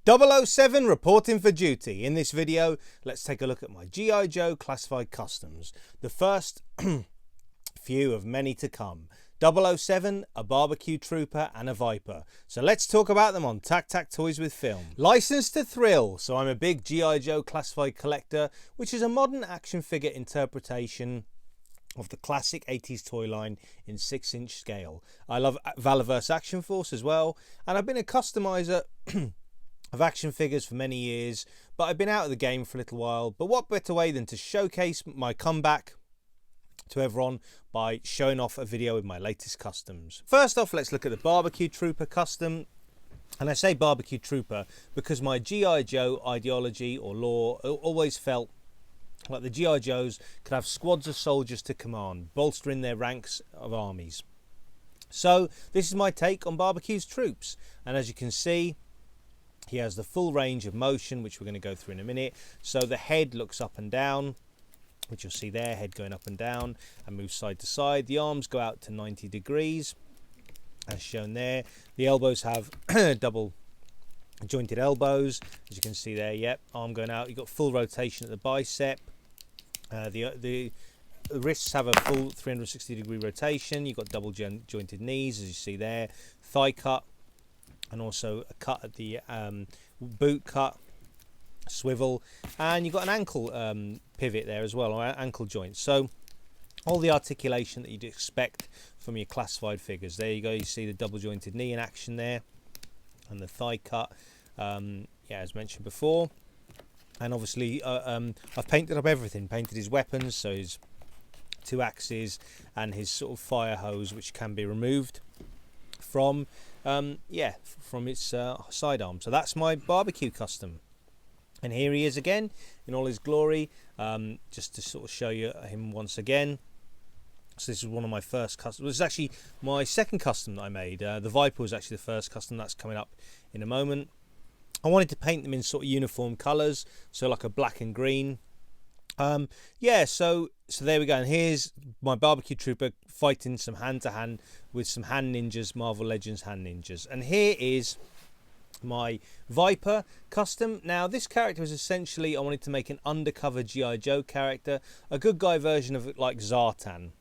007 reporting for duty. In this video, let's take a look at my G.I. Joe classified customs. The first few of many to come. 007, a barbecue trooper and a Viper. So let's talk about them on TAKTAK Toys with Film. Licensed to thrill, so I'm a big G.I. Joe classified collector, which is a modern action figure interpretation of the classic 80s toy line in 6-inch scale. I love Valorverse Action Force as well, and I've been a customizer of action figures for many years, but I've been out of the game for a little while. But what better way than to showcase my comeback to everyone by showing off a video with my latest customs. First off, let's look at the Barbecue Trooper custom. And I say Barbecue Trooper because my G.I. Joe ideology or lore always felt like the G.I. Joes could have squads of soldiers to command, bolstering their ranks of armies. So this is my take on Barbecue's troops, and as you can see, he has the full range of motion, which we're going to go through in a minute. So the head looks up and down, which you'll see there, head going up and down and moves side to side. The arms go out to 90 degrees, as shown there. The elbows have double jointed elbows, as you can see there. Yep, arm going out. You've got full rotation at the bicep. The wrists have a full 360 degree rotation. You've got double jointed knees, as you see there. Thigh cut, and also a cut at the boot cut, swivel, and you've got an ankle pivot there as well, or ankle joint. So all the articulation that you'd expect from your classified figures. There you go, you see the double jointed knee in action there, and the thigh cut, yeah, as mentioned before. And obviously I've painted up everything, painted his weapons, so his 2 axes and his sort of fire hose, which can be removed from from its sidearm. So that's my barbecue custom, and here he is again in all his glory, just to sort of show you him once again. So this is one of my first customs. It was actually my second custom that I made. The Viper was actually the first custom. That's coming up in a moment. I wanted to paint them in sort of uniform colours, so like a black and green. Yeah, so there we go, and here's my Barbecue Trooper fighting some hand-to-hand with some hand ninjas, Marvel Legends hand ninjas. And here is my Viper custom. Now this character was essentially, I wanted to make an undercover G.I. Joe character, a good guy version of it, like Zartan.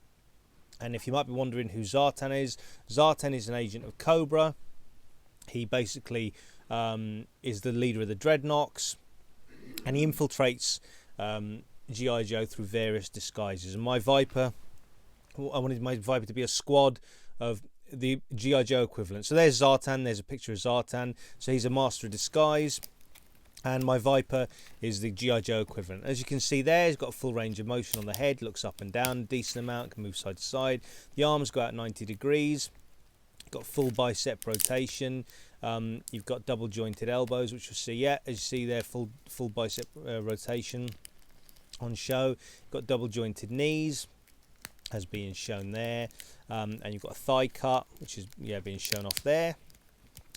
And if you might be wondering who Zartan is an agent of Cobra. He basically is the leader of the Dreadnoks, and he infiltrates G.I. Joe through various disguises. And my Viper, I wanted my Viper to be a squad of the G.I. Joe equivalent. So there's Zartan, there's a picture of Zartan. So he's a master of disguise, and my Viper is the G.I. Joe equivalent. As you can see there, he's got a full range of motion on the head, looks up and down a decent amount, can move side to side. The arms go out 90 degrees. Got full bicep rotation. You've got double jointed elbows, which you'll see, yeah, as you see there, full bicep rotation on show. You've got double jointed knees, as being shown there, and you've got a thigh cut, which is, yeah, being shown off there.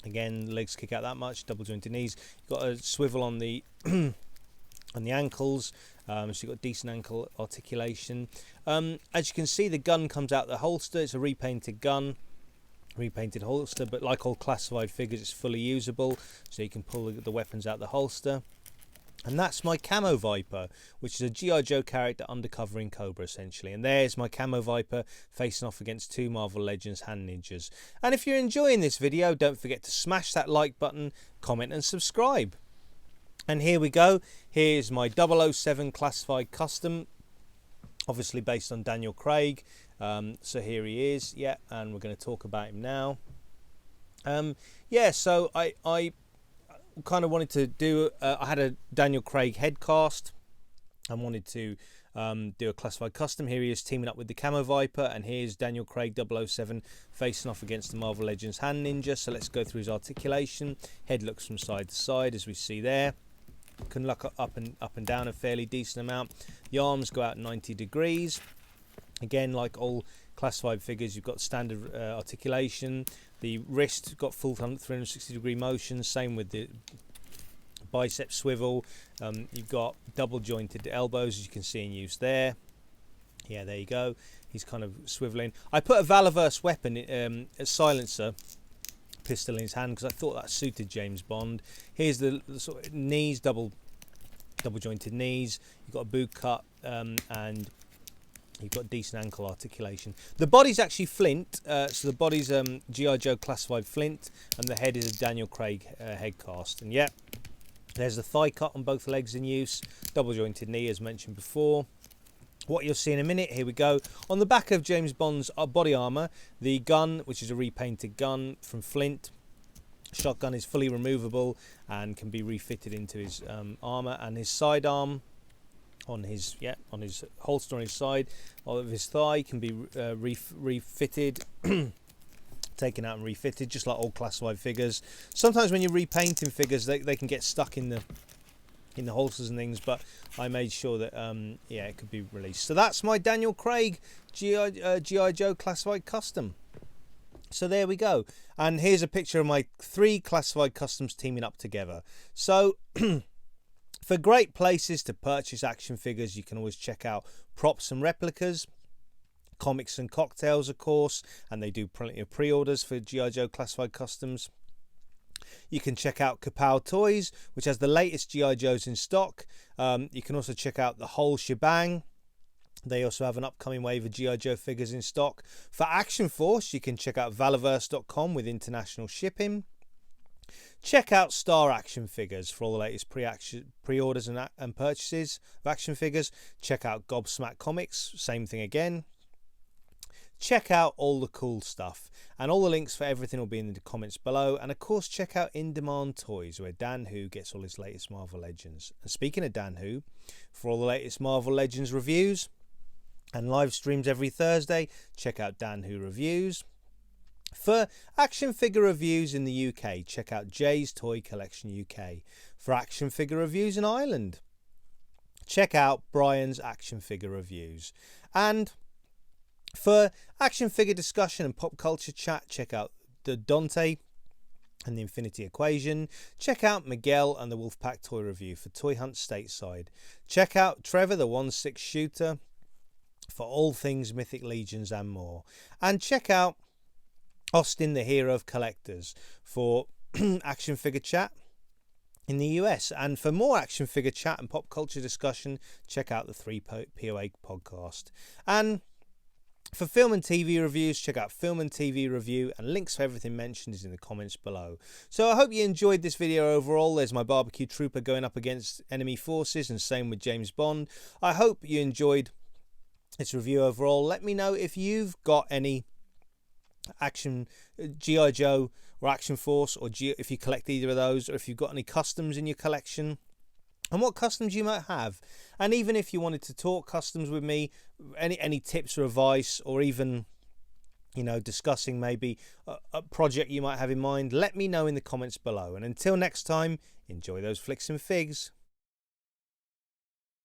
Again, legs kick out that much, double jointed knees. You've got a swivel on the on the ankles, so you've got decent ankle articulation. As you can see, the gun comes out the holster. It's a repainted gun, repainted holster, but like all classified figures, it's fully usable, so you can pull the weapons out the holster. And that's my Camo Viper, which is a G.I. Joe character undercover in Cobra, essentially. And there's my Camo Viper facing off against 2 Marvel Legends hand ninjas. And if you're enjoying this video, don't forget to smash that like button, comment and subscribe. And here we go. Here's my 007 classified custom, obviously based on Daniel Craig. So here he is, yeah, and we're going to talk about him now. Yeah, so I kind of wanted to do, I had a Daniel Craig head cast and wanted to do a classified custom. Here he is teaming up with the Camo Viper, and here's Daniel Craig 007 facing off against the Marvel Legends hand ninja. So let's go through his articulation. Head looks from side to side, as we see there. Can look up and down a fairly decent amount. The arms go out 90 degrees. Again, like all classified figures, you've got standard articulation. The wrist got full 360 degree motion, same with the bicep swivel. You've got double jointed elbows, as you can see in use there. Yeah, there you go. He's kind of swiveling. I put a Valorverse weapon, a silencer, pistol in his hand because I thought that suited James Bond. Here's the sort of knees, double jointed knees. You've got a boot cut and you've got decent ankle articulation. The body's actually flint, so the body's G.I. Joe classified flint, and the head is a Daniel Craig head cast. And yeah, there's the thigh cut on both legs in use, double jointed knee as mentioned before. What you'll see in a minute, here we go. On the back of James Bond's body armour, the gun, which is a repainted gun from flint. Shotgun is fully removable and can be refitted into his armour, and his sidearm on his holster on his side of his thigh can be refitted, taken out and refitted, just like all classified figures. Sometimes when you're repainting figures, they can get stuck in the holsters and things, but I made sure that yeah, it could be released. So that's my Daniel Craig G.I. Joe classified custom. So there we go, and here's a picture of my 3 classified customs teaming up together. So for great places to purchase action figures, you can always check out Props and Replicas, Comics and Cocktails, of course, and they do plenty of pre-orders for G.I. Joe classified customs. You can check out Kapow Toys, which has the latest G.I. Joes in stock. You can also check out the whole shebang. They also have an upcoming wave of G.I. Joe figures in stock. For Action Force, you can check out Valaverse.com with international shipping. Check out Star Action Figures for all the latest pre-orders and purchases of action figures. Check out Gobsmack Comics, same thing again. Check out all the cool stuff, and all the links for everything will be in the comments below. And of course, check out In Demand Toys, where Dan Who gets all his latest Marvel Legends. And speaking of Dan Who, for all the latest Marvel Legends reviews and live streams every Thursday, check out Dan Who Reviews. For action figure reviews in the UK, check out Jay's Toy Collection UK. For action figure reviews in Ireland, check out Brian's Action Figure Reviews. And for action figure discussion and pop culture chat, check out the Dante and the Infinity Equation. Check out Miguel and the Wolfpack Toy Review for Toy Hunt Stateside. Check out Trevor the 1/6 Shooter for all things Mythic Legions and more. And check out Austin the Hero of Collectors for action figure chat in the US. And for more action figure chat and pop culture discussion, check out the 3POA podcast. And for film and TV reviews, check out Film and TV Review, and links for everything mentioned is in the comments below. So I hope you enjoyed this video overall. There's my barbecue trooper going up against enemy forces, and same with James Bond. I hope you enjoyed this review overall. Let me know if you've got any action G.I. Joe or Action Force, or if you collect either of those, or if you've got any customs in your collection, and what customs you might have. And even if you wanted to talk customs with me, any tips or advice, or even, you know, discussing maybe a project you might have in mind, let me know in the comments below. And until next time, enjoy those flicks and figs.